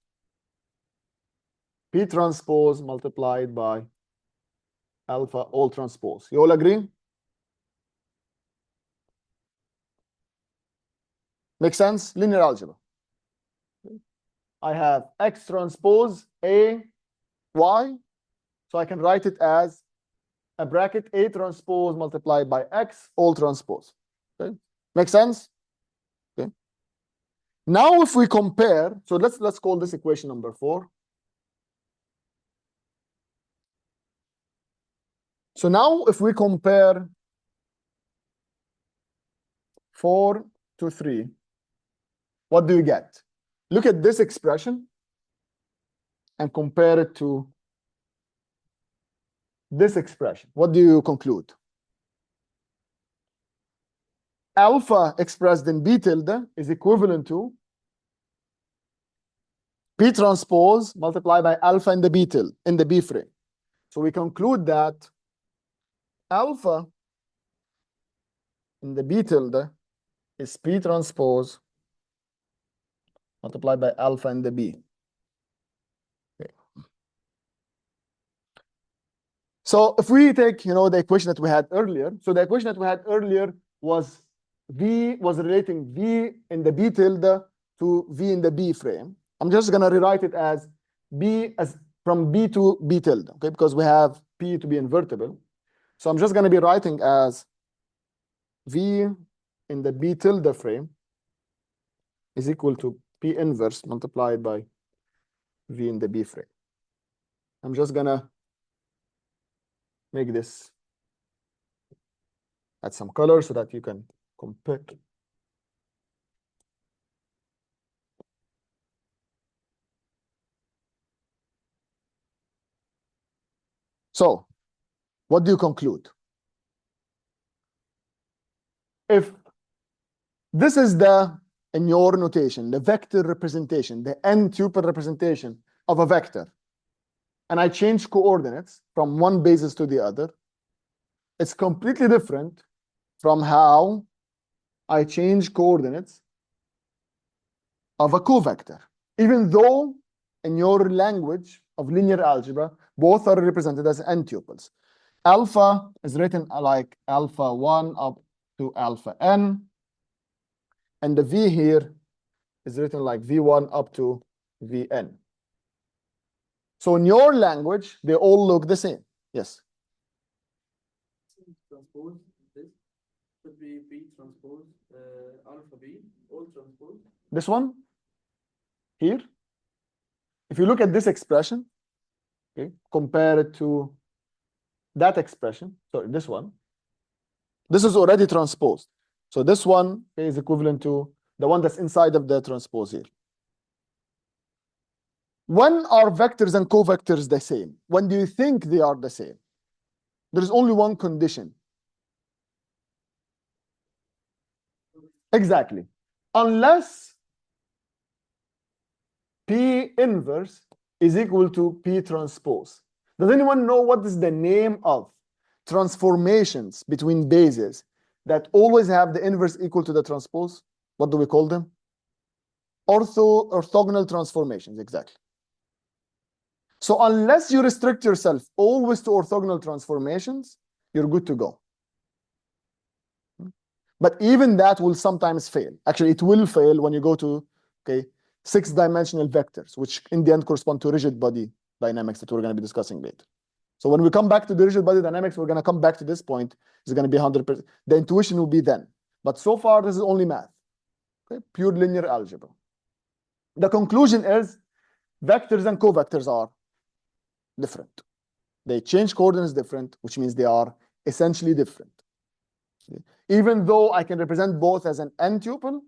P transpose multiplied by alpha all transpose. You all agree? Make sense? Linear algebra. I have X transpose A, Y. So I can write it as a bracket A transpose multiplied by X, all transpose. Okay? Make sense? Okay. Now if we compare, so let's call this equation number 4. So now if we compare 4 to 3, what do you get? Look at this expression and compare it to this expression. What do you conclude? Alpha expressed in B tilde is equivalent to P transpose multiplied by alpha in the B tilde, in the B frame. So we conclude that alpha in the B tilde is P transpose multiplied by alpha in the B. Okay. So if we take, the equation that we had earlier, so the equation that we had earlier was V was relating V in the B tilde to V in the B frame. I'm just going to rewrite it as B as from B to B tilde, okay? Because we have P to be invertible. So I'm just going to be writing as V in the B tilde frame is equal to P inverse multiplied by V in the B frame. I'm just going to make this, add some color so that you can compare. So, what do you conclude? If this is in your notation, the vector representation, the n-tuple representation of a vector, and I change coordinates from one basis to the other, it's completely different from how I change coordinates of a covector. Even though in your language of linear algebra, both are represented as n-tuples. Alpha is written like alpha 1 up to alpha n. And the V here is written like V1 up to Vn. So in your language, they all look the same. Yes. Transpose this should be B transpose alpha B, all transpose. This one here, if you look at this expression, okay, compare it to that expression, sorry, this one. This is already transposed. So this one is equivalent to the one that's inside of the transpose here. When are vectors and covectors the same? When do you think they are the same? There is only one condition. Exactly. Unless P inverse is equal to P transpose. Does anyone know what is the name of transformations between bases that always have the inverse equal to the transpose? What do we call them? Orthogonal transformations, exactly. So unless you restrict yourself always to orthogonal transformations, you're good to go. But even that will sometimes fail. Actually, it will fail when you go to, okay, 6-dimensional vectors, which in the end correspond to rigid body dynamics that we're going to be discussing later. So when we come back to the rigid body dynamics, we're going to come back to this point. It's going to be 100%. The intuition will be then. But so far, this is only math. Okay? Pure linear algebra. The conclusion is vectors and covectors are different. They change coordinates different, which means they are essentially different. Even though I can represent both as an n-tuple,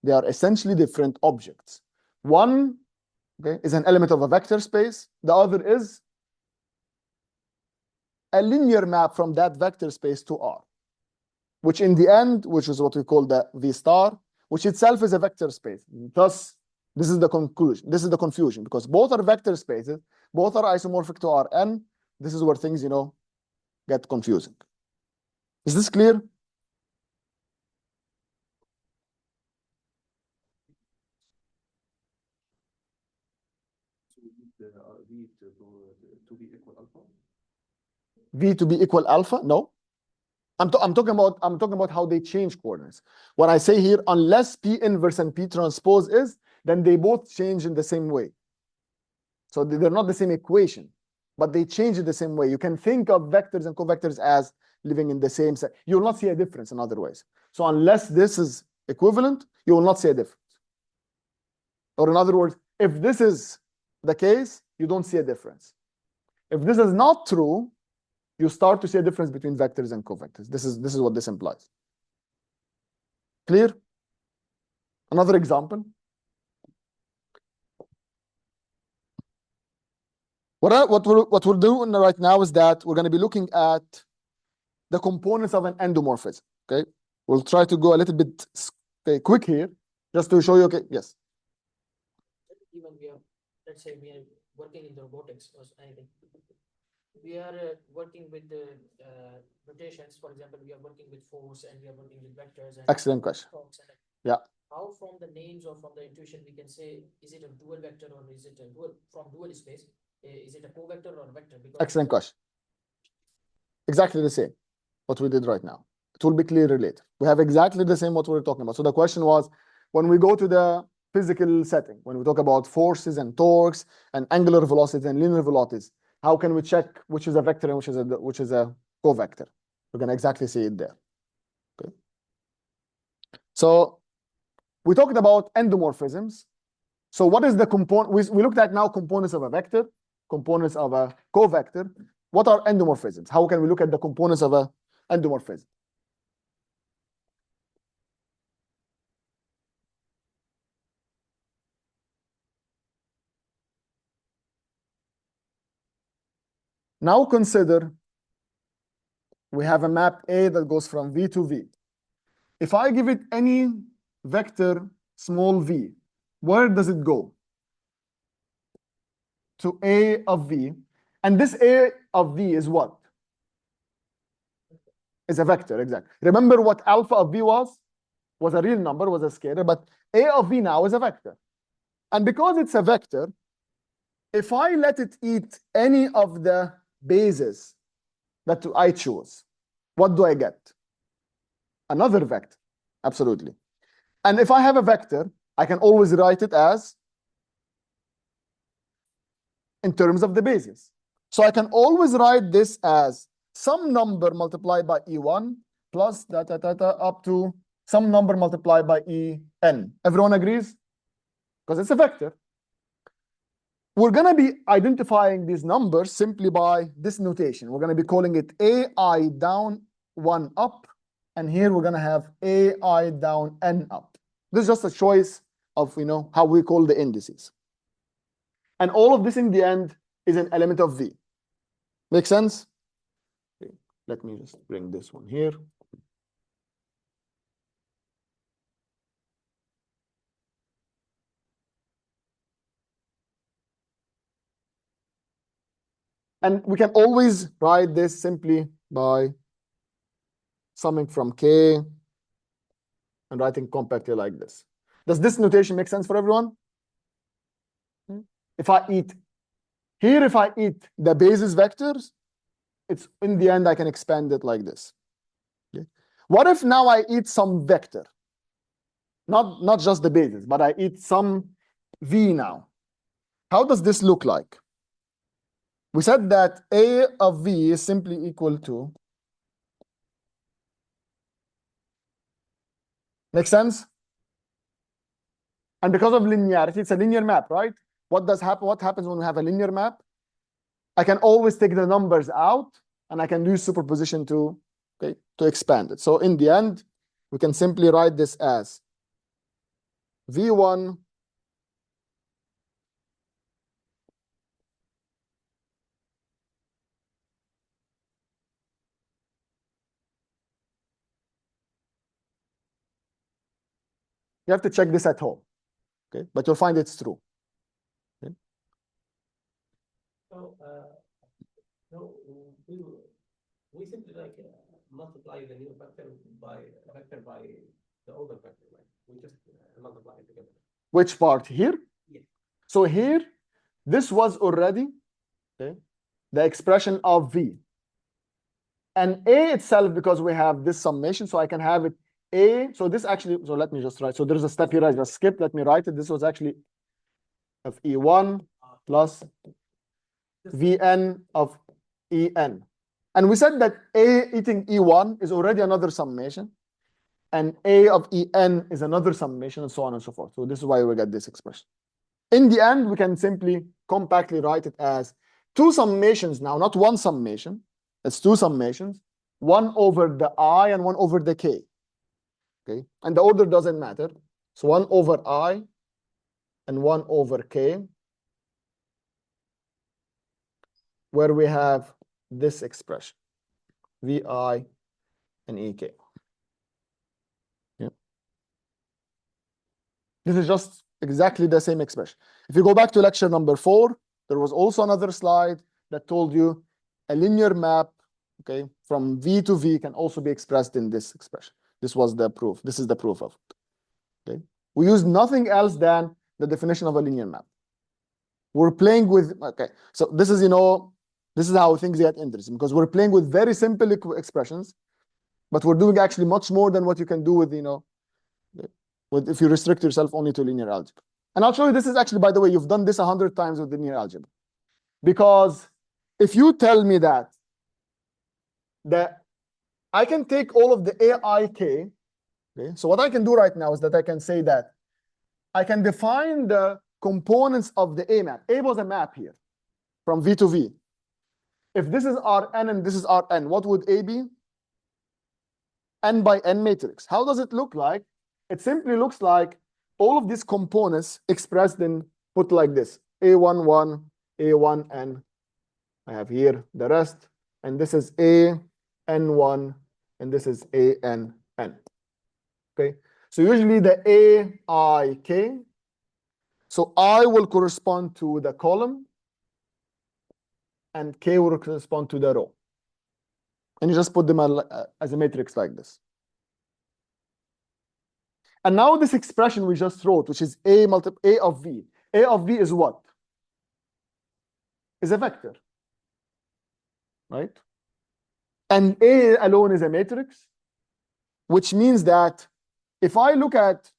they are essentially different objects. One, okay, is an element of a vector space. The other is a linear map from that vector space to R, which in the end, which is what we call the V star, which itself is a vector space. Thus, this is the conclusion. This is the confusion, because both are vector spaces, both are isomorphic to Rn. This is where things, get confusing. Is this clear? So we need V to be equal alpha. V to be equal alpha? No. I'm talking about how they change coordinates. When I say here, unless P inverse and P transpose is, then they both change in the same way. So they're not the same equation, but they change in the same way. You can think of vectors and covectors as living in the same set. You will not see a difference in other ways. So unless this is equivalent, you will not see a difference. Or in other words, if this is the case, you don't see a difference. If this is not true, you start to see a difference between vectors and covectors. This is what this implies. Clear? Another example. What we'll do right now is that we're going to be looking at the components of an endomorphism. Okay, we'll try to go a little bit quick here, just to show you. Okay, yes. Even we are, let's say, we are working in the robotics or anything. We are working with the rotations. For example, we are working with force and we are working with vectors. And excellent question. Yeah. How from the names or from the intuition we can say, is it a dual vector or is it a dual from dual space? Is it a covector or a vector? Because excellent question. Exactly the same, what we did right now. It will be clear later. We have exactly the same what we're talking about. So the question was, when we go to the physical setting, when we talk about forces and torques and angular velocities and linear velocities, how can we check which is a vector and which is a covector? We're going to exactly see it there. Okay. So we talked about endomorphisms. So what is the component? We looked at now components of a vector, components of a covector. What are endomorphisms? How can we look at the components of a endomorphism? Now consider we have a map A that goes from V to V. If I give it any vector small v, where does it go? To A of V. And this A of V is what? Is a vector, exactly. Remember what alpha of V was? Was a real number, was a scalar, but A of V now is a vector. And because it's a vector, if I let it eat any of the bases that I choose, what do I get? Another vector, absolutely. And if I have a vector, I can always write it as in terms of the bases. So I can always write this as some number multiplied by E1 plus up to some number multiplied by En. Everyone agrees? Because it's a vector. We're going to be identifying these numbers simply by this notation. We're going to be calling it AI down 1 up. And here we're going to have AI down N up. This is just a choice of, how we call the indices. And all of this in the end is an element of V. Make sense? Okay. Let me just bring this one here. And we can always write this simply by summing from K and writing compactly like this. Does this notation make sense for everyone? If I eat the basis vectors, it's in the end I can expand it like this. Okay. What if now I eat some vector? Not just the basis, but I eat some V now. How does this look like? We said that A of V is simply equal to. Make sense? And because of linearity, it's a linear map, right? What happens when we have a linear map? I can always take the numbers out and I can use superposition to expand it. So in the end, we can simply write this as V1 You have to check this at home, okay? But you'll find it's true. Okay? So, no, we simply multiply the new vector by the older vector. Like we just multiply it together. Which part here? Yes. So here, this was already the expression of V. And A itself, because we have this summation, so I can have it A. So this actually, so let me just write. So there's a step here I just skipped. Let me write it. This was actually of E1 plus Vn of En. And we said that A eating E1 is already another summation, and A of En is another summation, and so on and so forth. So this is why we get this expression. In the end, we can simply compactly write it as two summations now, not one summation. It's two summations, one over the I and one over the K. Okay, and the order doesn't matter. So 1 over I and 1 over K, where we have this expression, Vi and Ek. Yeah. This is just exactly the same expression. If you go back to lecture number 4, there was also another slide that told you a linear map, okay, from V to V can also be expressed in this expression. This was the proof. This is the proof of it. Okay. We use nothing else than the definition of a linear map. We're playing with, okay, so this is, this is how things get interesting, because we're playing with very simple expressions, but we're doing actually much more than what you can do with, if you restrict yourself only to linear algebra. And I'll show you this is actually, by the way, you've done this 100 times with linear algebra. Because if you tell me that I can take all of the AIK, okay, so what I can do right now is that I can say that I can define the components of the A map. A was a map here from V to V. If this is Rn and this is Rn, what would A be? N by N matrix. How does it look like? It simply looks like all of these components expressed in, put like this, A11, A1n. I have here the rest, and this is AN1, and this is ANN. Okay, so usually the AIK, so I will correspond to the column, and K will correspond to the row. And you just put them as a matrix like this. And now this expression we just wrote, which is A of V. A of V is what? Is a vector, right? And A alone is a matrix, which means that if I look at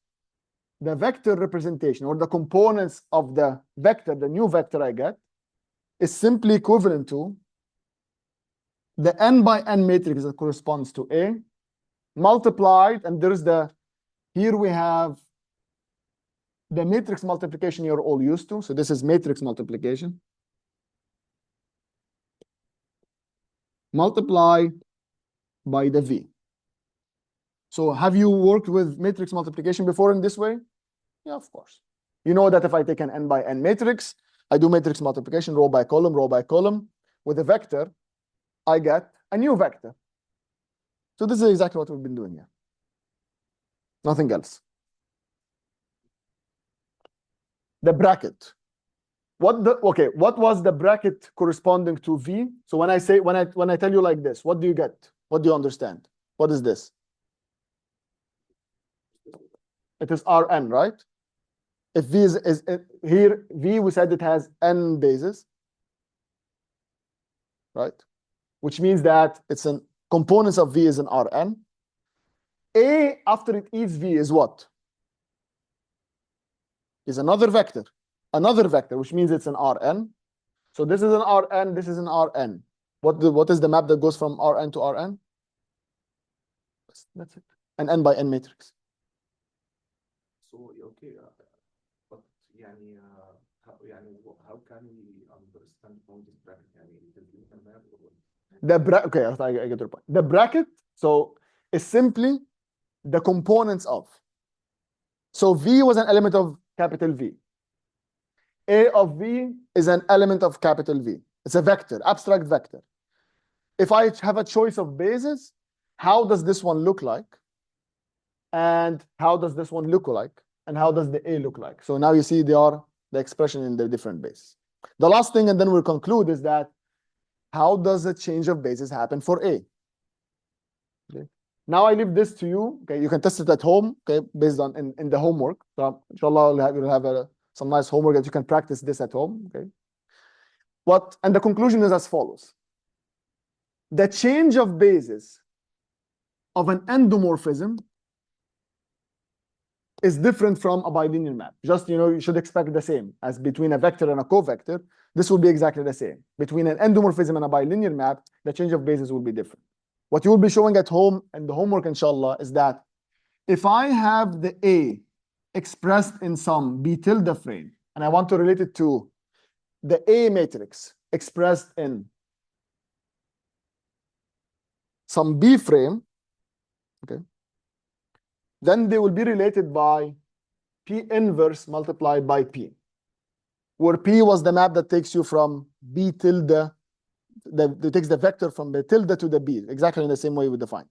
the vector representation or the components of the vector, the new vector I get, is simply equivalent to the N by N matrix that corresponds to A multiplied, and there's here we have the matrix multiplication you're all used to. So this is matrix multiplication. Multiply by the V. So have you worked with matrix multiplication before in this way? Yeah, of course. You know that if I take an N by N matrix, I do matrix multiplication row by column, row by column. With a vector, I get a new vector. So this is exactly what we've been doing here. Nothing else. The bracket. What was the bracket corresponding to V? So when I tell you like this, what do you get? What do you understand? What is this? It is Rn, right? If V is here, V, we said it has N bases, right? Which means that it's an components of V is an Rn. A after it eats V is what? Is another vector, which means it's an Rn. So this is an Rn, this is an Rn. What is the map that goes from Rn to Rn? That's it. An N by N matrix. So okay, but how can we understand from this bracket? Okay, I get your point. The bracket, so is simply the components of. So V was an element of capital V. A of V is an element of capital V. It's a vector, abstract vector. If I have a choice of bases, how does this one look like? And how does this one look like? And how does the A look like? So now you see they are the expression in the different bases. The last thing, and then we'll conclude, is that how does the change of bases happen for A? Okay. Now I leave this to you. Okay, you can test it at home. Okay, based on in the homework. So inshallah, you'll have some nice homework that you can practice this at home. Okay. And the conclusion is as follows. the change of basis of an endomorphism is different from a bilinear map. Just, you should expect the same as between a vector and a covector. This will be exactly the same. Between an endomorphism and a bilinear map, the change of basis will be different. What you will be showing at home and the homework, inshallah, is that if I have the A expressed in some B tilde frame, and I want to relate it to the A matrix expressed in some B frame, okay, then they will be related by P inverse multiplied by P, where P was the map that takes you from B tilde, that takes the vector from the tilde to the B, exactly in the same way we define.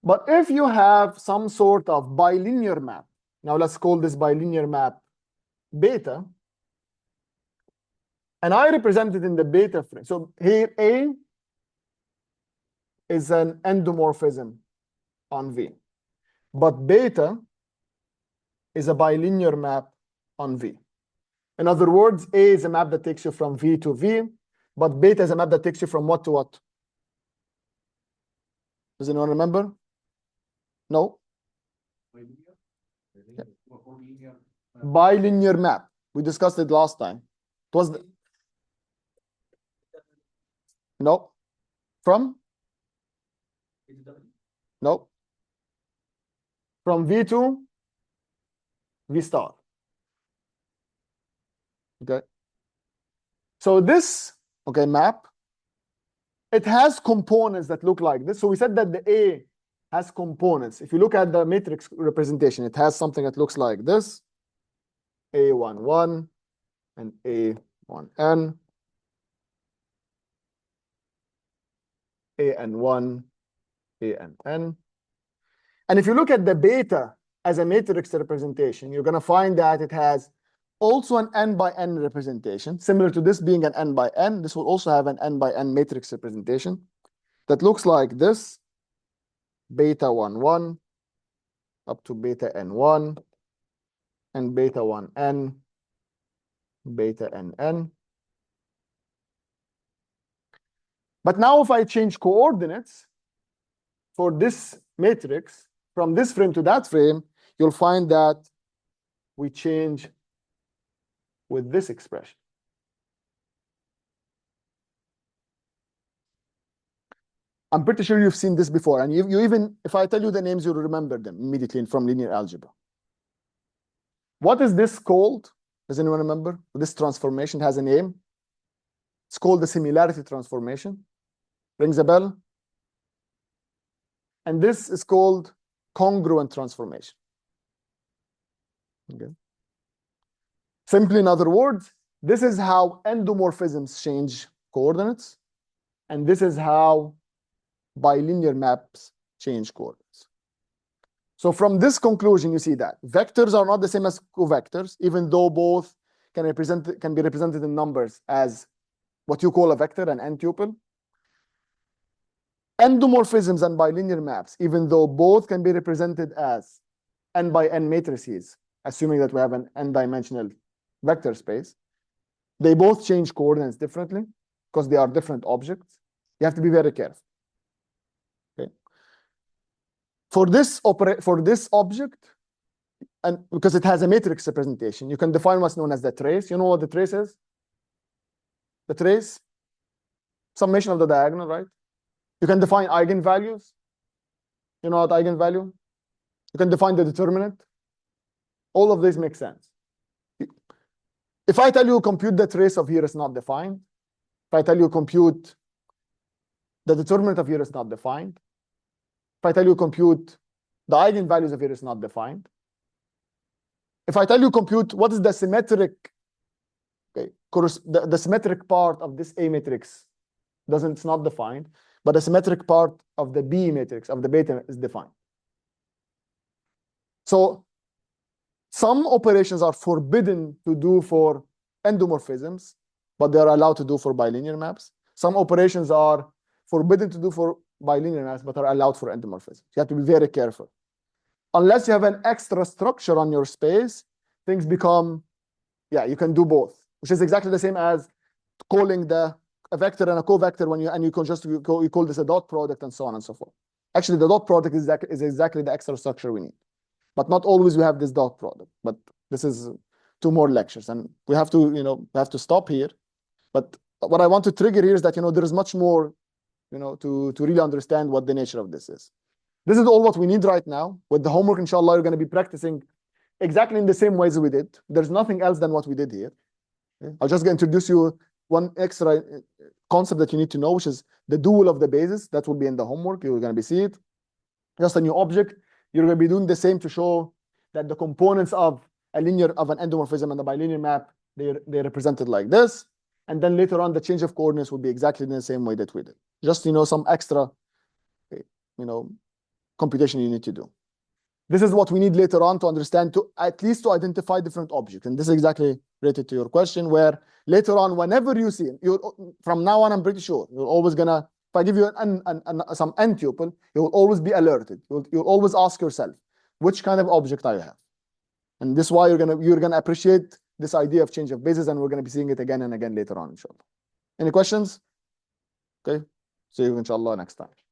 But if you have some sort of bilinear map, now let's call this bilinear map beta, and I represent it in the beta frame. So here A is an endomorphism on V, but beta is a bilinear map on V. In other words, A is a map that takes you from V to V, but beta is a map that takes you from what to what? Does anyone remember? No? Bilinear map. We discussed it last time. It was no. From? No. From V to V star. Okay. So this, okay, map, it has components that look like this. So we said that the A has components. If you look at the matrix representation, it has something that looks like this: A11 and A1n, AN1, ANN. And if you look at the beta as a matrix representation, you're going to find that it has also an n by n representation, similar to this being an n by n. This will also have an n by n matrix representation that looks like this: beta 1, up to beta n1, and beta 1n, beta nn. But now if I change coordinates for this matrix from this frame to that frame, you'll find that we change with this expression. I'm pretty sure you've seen this before, and you even, if I tell you the names, you'll remember them immediately from linear algebra. What is this called? Does anyone remember? This transformation has a name. It's called the similarity transformation. Rings a bell? And this is called congruent transformation. Okay. Simply, in other words, this is how endomorphisms change coordinates, and this is how bilinear maps change coordinates. So from this conclusion, you see that vectors are not the same as covectors, even though both can be represented in numbers as what you call a vector, an n-tuple. Endomorphisms and bilinear maps, even though both can be represented as n by n matrices, assuming that we have an n-dimensional vector space, they both change coordinates differently because they are different objects. You have to be very careful. Okay. For this object, and because it has a matrix representation, you can define what's known as the trace. You know what the trace is? The trace, summation of the diagonal, right? You can define eigenvalues. You know what eigenvalue? You can define the determinant. All of these make sense. If I tell you compute the trace of here is not defined, if I tell you compute the determinant of here is not defined, if I tell you compute the eigenvalues of here is not defined, if I tell you compute what is the symmetric, okay, the symmetric part of this A matrix it's not defined, but the symmetric part of the B matrix of the beta is defined. So some operations are forbidden to do for endomorphisms, but they are allowed to do for bilinear maps. Some operations are forbidden to do for bilinear maps, but are allowed for endomorphisms. You have to be very careful. Unless you have an extra structure on your space, things become, yeah, you can do both, which is exactly the same as calling the a vector and a covector when you can just you call this a dot product and so on and so forth. Actually, the dot product is exactly the extra structure we need, but not always we have this dot product. But this is 2 more lectures, and we have to we have to stop here. But what I want to trigger here is that there is much more to really understand what the nature of this is. This is all what we need right now. With the homework, inshallah, you're going to be practicing exactly in the same ways we did. There's nothing else than what we did here. Okay? I'll just introduce you one extra concept that you need to know, which is the dual of the basis. That will be in the homework. You're going to be see it. Just a new object. You're going to be doing the same to show that the components of an endomorphism and the bilinear map, they're represented like this. And then later on, the change of coordinates will be exactly in the same way that we did. Just some extra computation you need to do. This is what we need later on to understand, at least to identify different objects. And this is exactly related to your question, where later on, whenever you see, from now on, I'm pretty sure, you're always going to, if I give you some n tuple, you will always be alerted. You'll always ask yourself, which kind of object I have? And this is why you're gonna appreciate this idea of change of basis, and we're going to be seeing it again and again later on, inshallah. Any questions? Okay. See you, inshallah, next time.